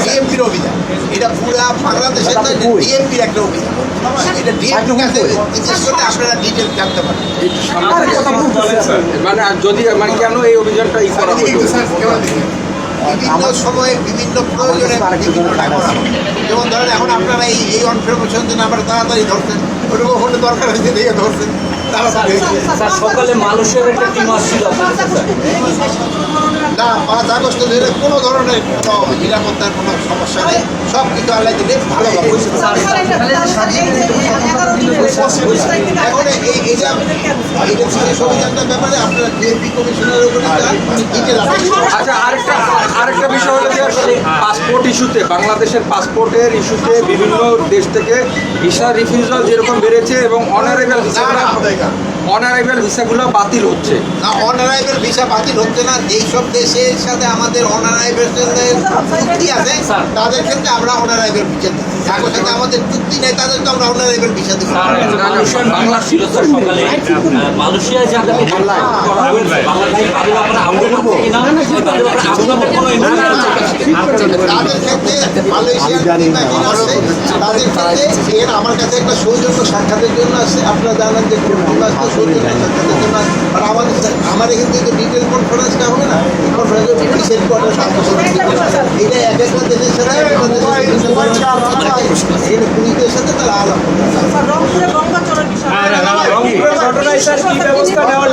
ডিএমপির অভিযান, এটা পুরা বাংলাদেশের ডিএমপির একটা অভিযান। এটা ডিএমপির কাছে জিজ্ঞেস করলে আপনারা ডিটেল জানতে পারেন। মানে যদি মানে কেন এই অভিযানটা করা হলো? বিভিন্ন সময়ে বিভিন্ন প্রয়োজনে বিভিন্ন টাকা, যেমন ধরেন এখন আপনারা এই অনফরমেশন জন্য আমরা তাড়াতাড়ি ধরছেন, ওটা ওখানে দরকার হয়েছে দেখে ধরছেন তাড়াতাড়ি। সকালে মানুষের একটা টিম আসছিল না, 5 আগস্ট ধরে কোনো ধরনের কোনো নিরাপত্তার কোনো সমস্যা নেই, সব কিছু আল্লাহ দিলে ভালোভাবে হয়েছে। এখন এইটা বিশেষ অভিযানটার ব্যাপারে আপনারা ডিএমপি কমিশনারের উপরে ডিটেল আচ্ছা, আরেকটা বিষয় হলো যে পাসপোর্ট ইস্যুতে, বাংলাদেশের পাসপোর্টের ইস্যুতে বিভিন্ন দেশ থেকে ভিসা রিফিউজাল যেরকম বেড়েছে এবং অনারাইভেল ভিসাগুলো বাতিল হচ্ছে। না, অনারাইভেল ভিসা বাতিল হচ্ছে না। যেসব দেশের সাথে আমাদের অনারাইভেল চুক্তি আছে তাদের ক্ষেত্রে আমরা অনারাইভেল ভিসা দিই। যাদের সাথে আমাদের চুক্তি নেই তাদেরকে আমরা অনারাইভেল ভিসা দিই। বাংলা ছিল স্যার সকালে মালয়েশিয়ায় যে আগামী তাদের ক্ষেত্রে মালয়েশিয়ার তাদের ক্ষেত্রে আমার কাছে একটা সৌজন্য সাক্ষাতের জন্য আসছে। আপনারা জানেন যে সৌজন্য সাক্ষাতের জন্য, আর আমার এখানে কিন্তু ডিটেল কনফারেন্সটা হবে না, কনফারেন্সের পুলিশ হেডকোয়ার্টার এটা এক একটা দেশের সাথে পুলিশের সাথে তারা আলাপ। রংপুরে গঙ্গা চড়ার বিষয়